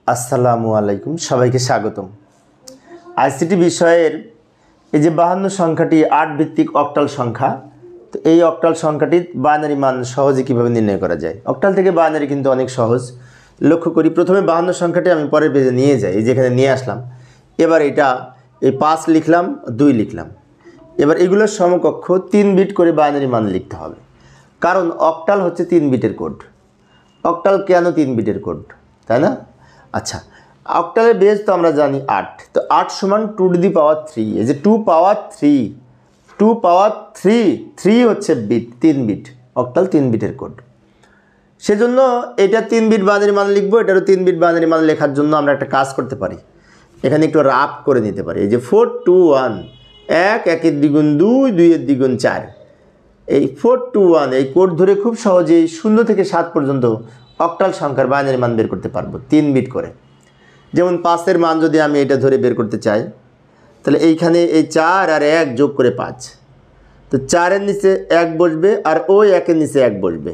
আসসালামু আলাইকুম, সবাইকে স্বাগতম। আইসিটি বিষয়ের এই যে 52 সংখ্যাটি 8 ভিত্তিক অক্টাল সংখ্যা। তো এই অক্টাল সংখ্যাটি বাইনারি মান সহজে কীভাবে নির্ণয় করা যায়। অক্টাল থেকে বাইনারি কিন্তু অনেক সহজ। লক্ষ্য করি, প্রথমে 52 সংখ্যাটি আমি পরের পেজে নিয়ে যাই, যেখানে নিয়ে আসলাম। এবার এটা এই 5 লিখলাম, 2 লিখলাম। এবার এগুলোর সমকক্ষ 3 বিট করে বাইনারি মান লিখতে হবে, কারণ অক্টাল হচ্ছে 3 বিটের কোড। অক্টাল কেন 3 বিটের কোড, তাই না? আচ্ছা, অক্টালের বেস তো আমরা জানি 8। তো 8 সমান 2 টু দি পাওয়ার 3। এই যে 2 পাওয়ার 3 হচ্ছে বিট, 3 বিট। অক্টাল 3 বিটের কোড। সেজন্য এটা 3 বিট বাইনারি মান লিখবো। এটারও 3 বিট বাইনারি মান লেখার জন্য আমরা একটা কাজ করতে পারি, এখানে একটু রাফ করে নিতে পারি। এই যে 4 2 1, 1 1 দ্বিগুণ 2, 2 দ্বিগুণ 4। এই 4 2 1 এই কোড ধরে খুব সহজেই 0 থেকে 7 পর্যন্ত অক্টাল সংখ্যার বাইনারি মান বের করতে পারবো 3 বিট করে। যেমন 5-এর মান যদি আমি এটা ধরে বের করতে চাই, তাহলে এইখানে এই 4 আর 1 যোগ করে 5। তো 4-এর নিচে 1 বসবে, আর ওই 1-এর নিচে 1 বসবে,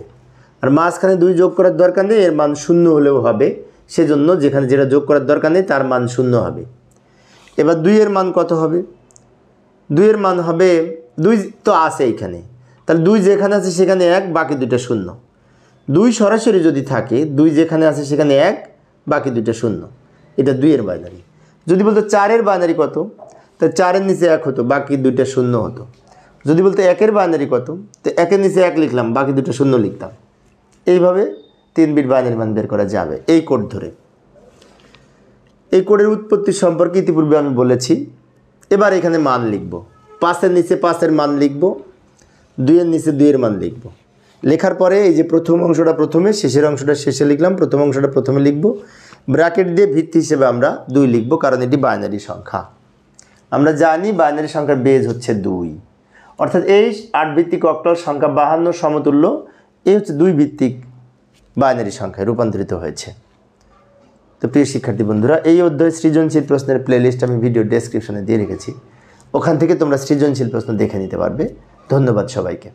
আর মাঝখানে 2 যোগ করার দরকার নেই, এর মান 0 হলেও হবে। সেজন্য যেখানে যেটা যোগ করার দরকার নেই তার মান 0 হবে। এবার 2-এর মান কত হবে? 2-এর মান হবে 2 তো আছে এইখানে, তাহলে 2 যেখানে আছে সেখানে 1, বাকি দুটো 0। 2 সরাসরি যদি থাকে, 2 যেখানে আছে সেখানে 1, বাকি দুটো 0। এটা 2-এর বাইনারি। যদি বলতো 4-এর বাইনারি কত, তো 4-এর নিচে 1 হতো, বাকি দুটো 0 হতো। যদি বলতো 1-এর বাইনারি কত, তো 1-এর নিচে 1 লিখলাম, বাকি দুটো 0 লিখতাম। এইভাবে 3 বিট বাইনারি মান বের করা যাবে এই কোড ধরে। এই কোডের উৎপত্তি সম্পর্কে ইতিপূর্বে আমি বলেছি। এবার এখানে মান লিখব। 5-এর নিচে 5-এর মান লিখব, 2-এর নিচে 2-এর মান লিখব। লেখার পরে এই যে প্রথম অংশটা প্রথমে, শেষের অংশটা শেষে লিখলাম। প্রথম অংশটা প্রথমে লিখব, ব্র্যাকেট দিয়ে ভিত্তি হিসেবে আমরা 2 লিখব, কারণ এটি বাইনারি সংখ্যা। আমরা জানি বাইনারি সংখ্যার বেজ হচ্ছে 2, অর্থাৎ এই 8 ভিত্তিক অক্টাল সংখ্যা 52 সমতুল্য এই হচ্ছে 2 ভিত্তিক বাইনারি সংখ্যায় রূপান্তরিত হয়েছে। তো প্রিয় শিক্ষার্থী বন্ধুরা, এই অধ্যায়ে সৃজনশীল প্রশ্নের প্লেলিস্ট আমি ভিডিও ডেসক্রিপশনে দিয়ে রেখেছি, ওখান থেকে তোমরা সৃজনশীল প্রশ্ন দেখে নিতে পারবে। ধন্যবাদ সবাইকে।